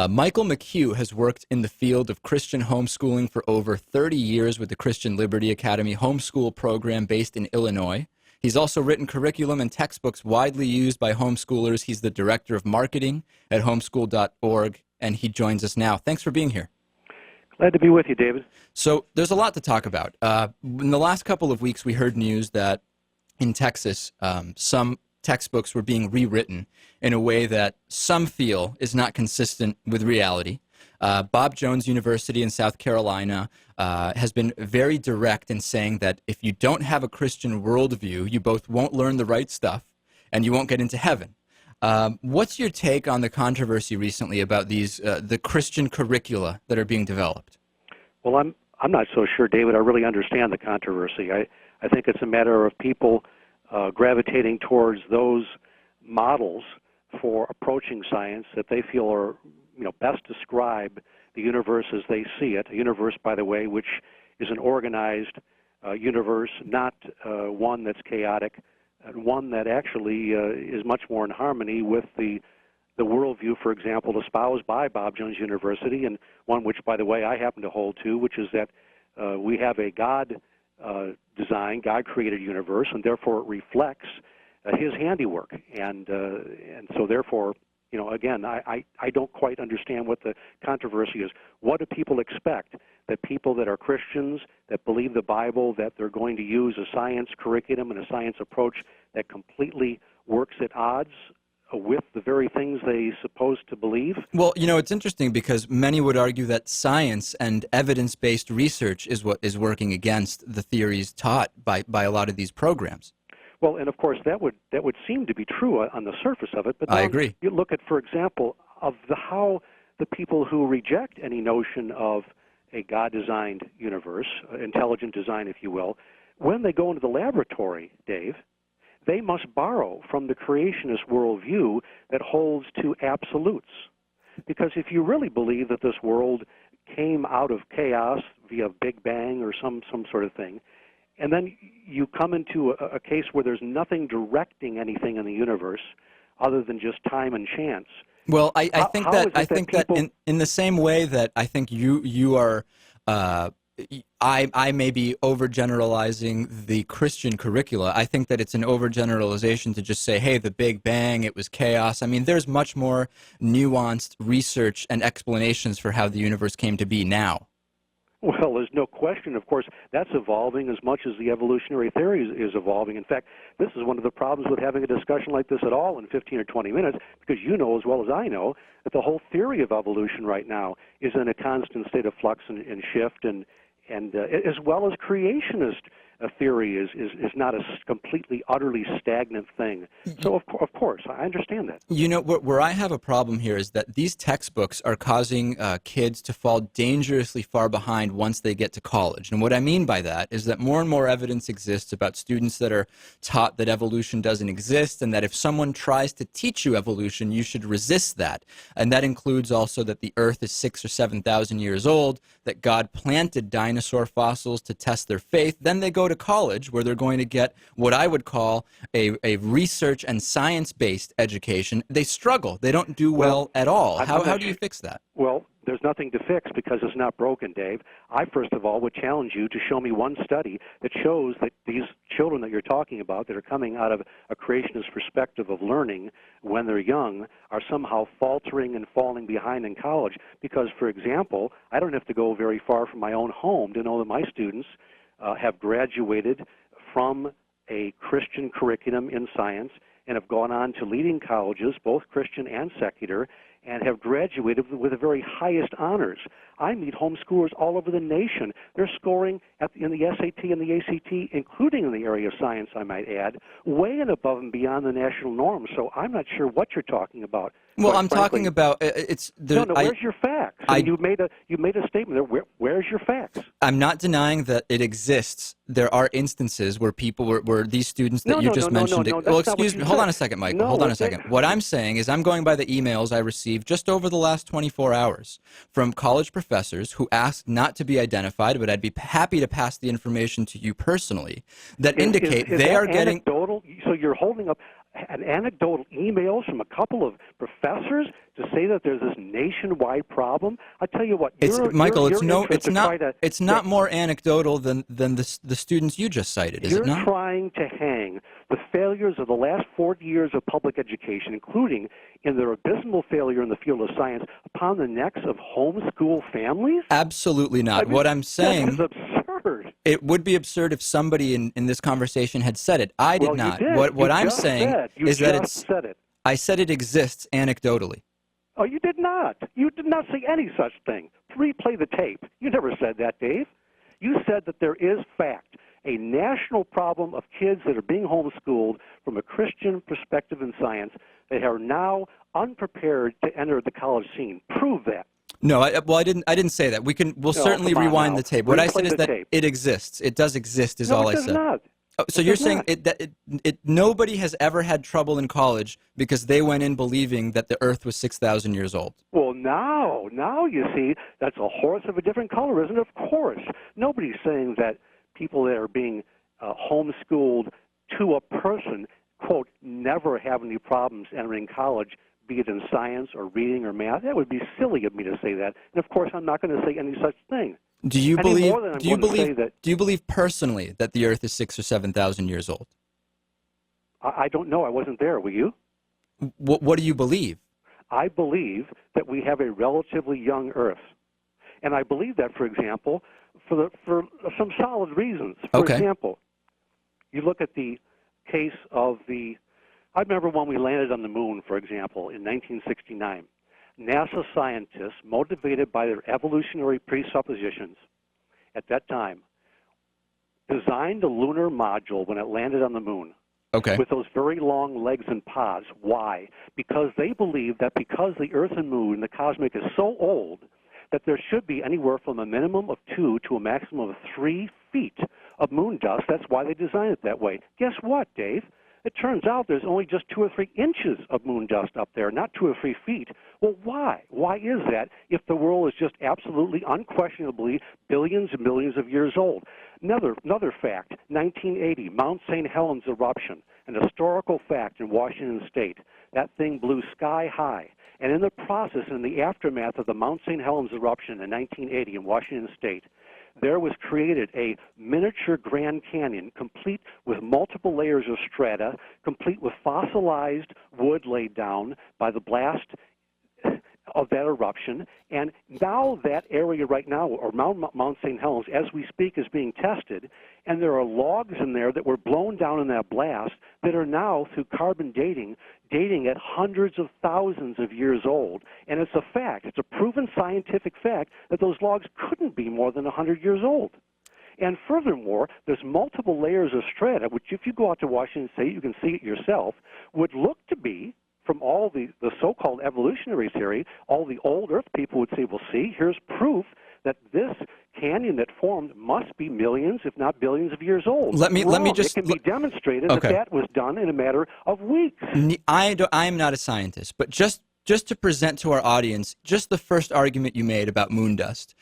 Michael McHugh has worked in the field of Christian homeschooling for over 30 years with the Christian Liberty Academy homeschool program based in Illinois. He's also written curriculum and textbooks widely used by homeschoolers. He's the director of marketing at homeschool.org, and he joins us now. Thanks for being here. Glad to be with you, David. So there's a lot to talk about. In the last couple of weeks, we heard news that in Texas, some textbooks were being rewritten in a way that some feel is not consistent with reality. Bob Jones University in South Carolina has been very direct in saying that if you don't have a Christian worldview, you both won't learn the right stuff and you won't get into heaven. What's your take on the controversy recently about these the Christian curricula that are being developed? Well, I'm not so sure, David. I really understand the controversy. I think it's a matter of people gravitating towards those models for approaching science that they feel are, best describe the universe as they see it. A universe, by the way, which is an organized universe, not one that's chaotic, one that actually is much more in harmony with the worldview, for example, espoused by Bob Jones University, and one which, by the way, I happen to hold to, which is that we have a God-designed, God-created universe, and therefore it reflects His handiwork. And so therefore, again, I don't quite understand what the controversy is. What do people expect? That people that are Christians, that believe the Bible, that they're going to use a science curriculum and a science approach that completely works at odds with the very things they supposed to believe? Well, it's interesting because many would argue that science and evidence-based research is what is working against the theories taught by a lot of these programs. Well, and of course that would seem to be true on the surface of it. But I agree. You look at, for example, how the people who reject any notion of a God-designed universe, intelligent design, if you will, when they go into the laboratory, Dave, they must borrow from the creationist worldview that holds to absolutes. Because if you really believe that this world came out of chaos via Big Bang or some sort of thing, and then you come into a case where there's nothing directing anything in the universe other than just time and chance. Well, I think that in the same way that I think you are, I may be overgeneralizing the Christian curricula. I think that it's an overgeneralization to just say, hey, the Big Bang, it was chaos. I mean, there's much more nuanced research and explanations for how the universe came to be now. Well, there's no question. Of course, that's evolving as much as the evolutionary theory is evolving. In fact, this is one of the problems with having a discussion like this at all in 15 or 20 minutes, because you know as well as I know that the whole theory of evolution right now is in a constant state of flux and shift, and as well as creationist theory is not a completely, utterly stagnant thing. So, of course, I understand that. Where I have a problem here is that these textbooks are causing kids to fall dangerously far behind once they get to college. And what I mean by that is that more and more evidence exists about students that are taught that evolution doesn't exist, and that if someone tries to teach you evolution, you should resist that. And that includes also that the Earth is 6,000 or 7,000 years old, that God planted dinosaur fossils to test their faith. Then they go to college where they're going to get what I would call a research and science-based education. They struggle. They don't do well at all. How do you fix that? Well, there's nothing to fix because it's not broken, Dave. I, first of all, would challenge you to show me one study that shows that these children that you're talking about that are coming out of a creationist perspective of learning when they're young are somehow faltering and falling behind in college. Because, for example, I don't have to go very far from my own home to know that my students have graduated from a Christian curriculum in science and have gone on to leading colleges, both Christian and secular, and have graduated with the very highest honors. I meet homeschoolers all over the nation. They're scoring in the SAT and the ACT, including in the area of science, I might add, way and above and beyond the national norm. So I'm not sure what you're talking about. Well, I'm talking about it's. Where's your facts? You made a statement there. Where's your facts? I'm not denying that it exists. There are instances where where these students that you just mentioned. Well, excuse me. Hold on a second, Michael. Hold on a second. What I'm saying is I'm going by the emails I received just over the last 24 hours from college professors who asked not to be identified, but I'd be happy to pass the information to you personally, that indicate they are getting. Anecdotal? So you're holding up an anecdotal emails from a couple of professors to say that there's this nationwide problem. I tell you what, Michael, it's not more anecdotal than the students you just cited, is it not? You're trying to hang the failures of the last 40 years of public education, including in their abysmal failure in the field of science, upon the necks of homeschool families? Absolutely not. What I'm saying, that is absurd. It would be absurd if somebody in this conversation had said it. I did not. You did. What I'm saying is that said it. I said it exists anecdotally. Oh, you did not. You did not say any such thing. Replay the tape. You never said that, Dave. You said that there is fact, a national problem of kids that are being homeschooled from a Christian perspective in science that are now unprepared to enter the college scene. Prove that. No, I didn't say that. We'll certainly rewind the tape. What I said is that it exists. It does exist is all I said. Not. Oh, so you're saying nobody has ever had trouble in college because they went in believing that the Earth was 6,000 years old? Well, now you see, that's a horse of a different color, isn't it? Of course. Nobody's saying that people that are being homeschooled to a person, quote, never have any problems entering college, be it in science or reading or math. That would be silly of me to say that. And of course, I'm not going to say any such thing. Do you believe personally that the Earth is 6,000 or 7,000 years old? I don't know. I wasn't there. Were you? What do you believe? I believe that we have a relatively young Earth, and I believe that, for example, for some solid reasons. For example, you look at the case of I remember when we landed on the moon, for example, in 1969. NASA scientists, motivated by their evolutionary presuppositions at that time, designed a lunar module when it landed on the moon with those very long legs and pods. Why? Because they believed that because the Earth and Moon, the cosmic, is so old, that there should be anywhere from a minimum of 2 to a maximum of 3 feet of moon dust. That's why they designed it that way. Guess what, Dave? It turns out there's only just 2 or 3 inches of moon dust up there, not 2 or 3 feet. Well, why? Why is that if the world is just absolutely, unquestionably billions and millions of years old? Another fact, 1980, Mount St. Helens eruption, an historical fact in Washington State. That thing blew sky high. And in the process, in the aftermath of the Mount St. Helens eruption in 1980 in Washington State, there was created a miniature Grand Canyon complete with multiple layers of strata, complete with fossilized wood laid down by the blast of that eruption. And now that area right now, or Mount St. Helens, as we speak, is being tested. And there are logs in there that were blown down in that blast that are now, through carbon dating at hundreds of thousands of years old. And it's a fact. It's a proven scientific fact that those logs couldn't be more than 100 years old. And furthermore, there's multiple layers of strata, which if you go out to Washington State, you can see it yourself, would look to be, from all the so-called evolutionary theory, all the old Earth people would say, well, see, here's proof that this canyon that formed must be millions, if not billions of years old. Let me just... It can be demonstrated that was done in a matter of weeks. I am not a scientist, but just to present to our audience, just the first argument you made about moon dust,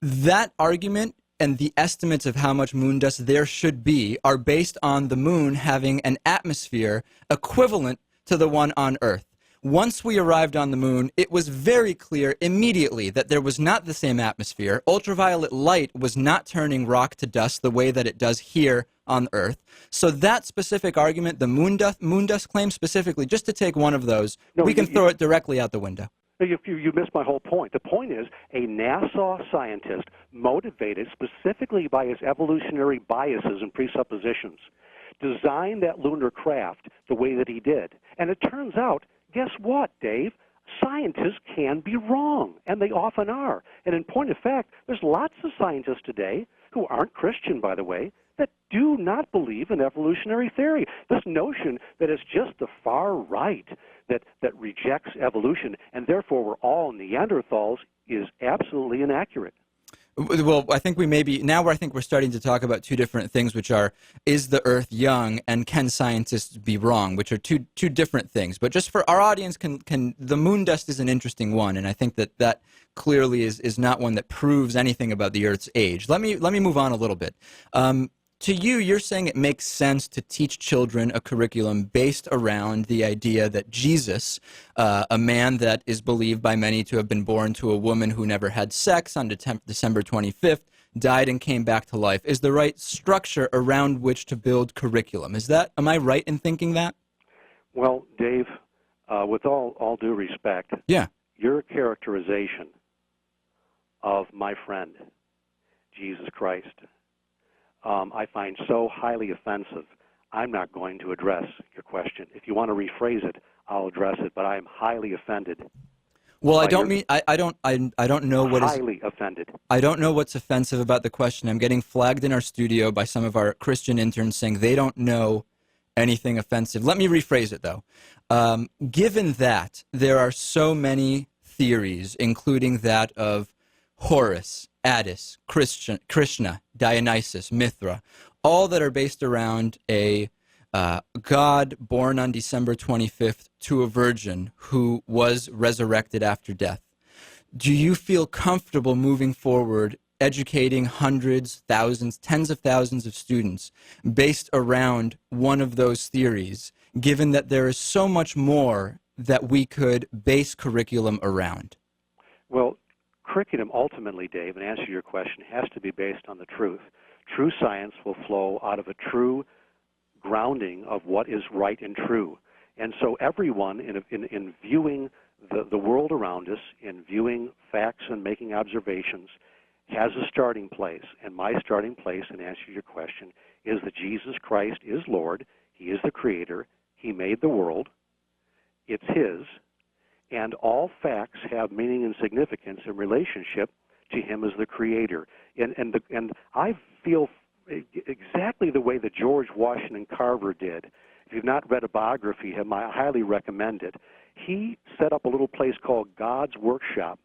that argument and the estimates of how much moon dust there should be are based on the moon having an atmosphere equivalent to the one on Earth. Once we arrived on the moon, it was very clear immediately that there was not the same atmosphere. Ultraviolet light was not turning rock to dust the way that it does here on Earth. So that specific argument, the moon dust claim specifically, just to take one of those, we can throw it directly out the window. You missed my whole point. The point is a NASA scientist, motivated specifically by his evolutionary biases and presuppositions, designed that lunar craft the way that he did. And it turns out, guess what, Dave? Scientists can be wrong, and they often are. And in point of fact, there's lots of scientists today who aren't Christian, by the way, that do not believe in evolutionary theory. This notion that it's just the far right that rejects evolution, and therefore we're all Neanderthals, is absolutely inaccurate. Well, I think I think we're starting to talk about two different things, which are, is the Earth young, and can scientists be wrong, which are two different things. But just for our audience, the moon dust is an interesting one, and I think that clearly is not one that proves anything about the Earth's age. Let me move on a little bit. to you, you're saying it makes sense to teach children a curriculum based around the idea that Jesus, a man that is believed by many to have been born to a woman who never had sex on December 25th, died and came back to life, is the right structure around which to build curriculum. Am I right in thinking that? Well, Dave, with all due respect, Yeah. your characterization of my friend, Jesus Christ, I find so highly offensive. I'm not going to address your question. If you want to rephrase it, I'll address it, but I am highly offended. Well, I don't mean I don't know what is highly offended. I don't know what's offensive about the question. I'm getting flagged in our studio by some of our Christian interns saying they don't know anything offensive. Let me rephrase it, though. Given that there are so many theories, including that of Horus, Attis, Krishna, Dionysus, Mithra, all that are based around a God born on December 25th to a virgin who was resurrected after death. Do you feel comfortable moving forward, educating hundreds, thousands, tens of thousands of students based around one of those theories, given that there is so much more that we could base curriculum around? Well, curriculum ultimately, Dave, and answer your question, has to be based on the truth. True science will flow out of a true grounding of what is right and true. And so everyone in viewing the world around us, in viewing facts and making observations, has a starting place. And my starting place, in answer to your question, is that Jesus Christ is Lord. He is the Creator. He made the world. It's His. And all facts have meaning and significance in relationship to Him as the Creator. And I feel exactly the way that George Washington Carver did. If you've not read a biography of him, I highly recommend it. He set up a little place called God's Workshop.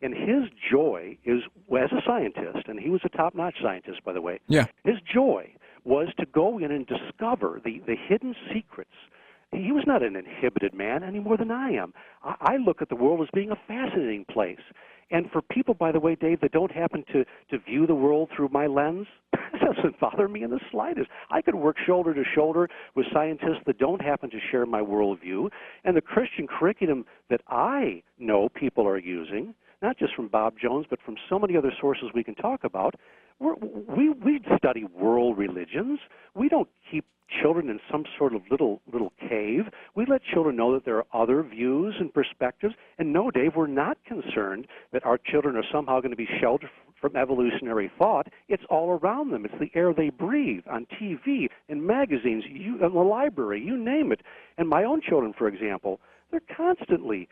And his joy is, as a scientist, and he was a top-notch scientist, by the way, Yeah. his joy was to go in and discover the hidden secrets. He was not an inhibited man any more than I am. I look at the world as being a fascinating place. And for people, by the way, Dave, that don't happen to view the world through my lens, it doesn't bother me in the slightest. I could work shoulder to shoulder with scientists that don't happen to share my worldview. And the Christian curriculum that I know people are using, not just from Bob Jones, but from so many other sources we can talk about, we study world religions. We don't keep children in some sort of little cave. We let children know that there are other views and perspectives. And no, Dave, we're not concerned that our children are somehow going to be sheltered from evolutionary thought. It's all around them. It's the air they breathe, on TV, in magazines, in the library, you name it. And my own children, for example, they're constantly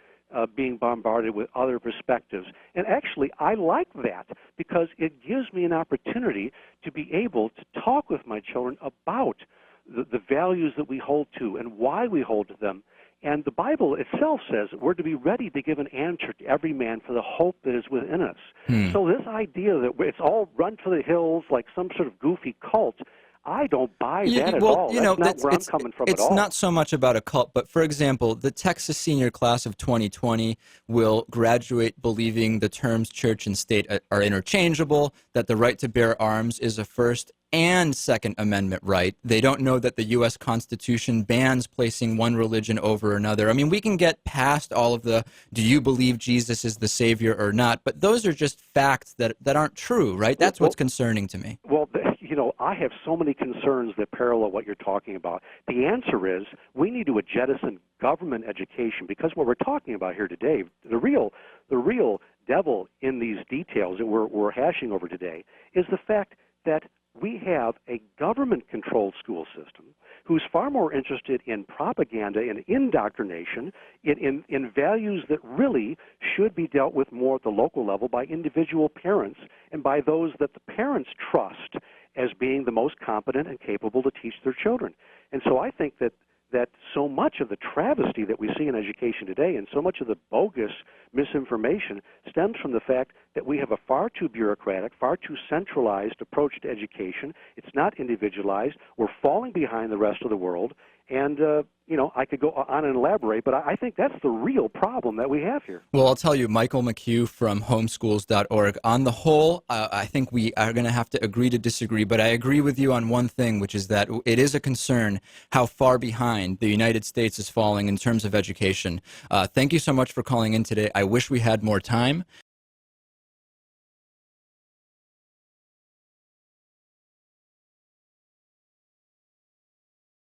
being bombarded with other perspectives. And actually, I like that because it gives me an opportunity to be able to talk with my children about the values that we hold to and why we hold to them. And the Bible itself says that we're to be ready to give an answer to every man for the hope that is within us. So this idea that it's all run for the hills like some sort of goofy cult, I don't buy that at all. That's not where I'm coming from at all. It's not so much about a cult, but for example, the Texas senior class of 2020 will graduate believing the terms church and state are interchangeable, that the right to bear arms is a First and Second Amendment right. They don't know that the U.S. Constitution bans placing one religion over another. I mean, we can get past all of the, do you believe Jesus is the Savior or not? But those are just facts that aren't true, right? That's what's concerning to me. Well, I have so many concerns that parallel what you're talking about. The answer is we need to jettison government education, because what we're talking about here today, the real devil in these details that we're hashing over today, is the fact that we have a government-controlled school system who's far more interested in propaganda and indoctrination, in values that really should be dealt with more at the local level by individual parents and by those that the parents trust as being the most competent and capable to teach their children. And so I think that so much of the travesty that we see in education today and so much of the bogus misinformation stems from the fact that we have a far too bureaucratic, far too centralized approach to education. It's not individualized. We're falling behind the rest of the world. And, I could go on and elaborate, but I think that's the real problem that we have here. Well, I'll tell you, Michael McHugh from homeschools.org, on the whole, I think we are going to have to agree to disagree, but I agree with you on one thing, which is that it is a concern how far behind the United States is falling in terms of education. Thank you so much for calling in today. I wish we had more time.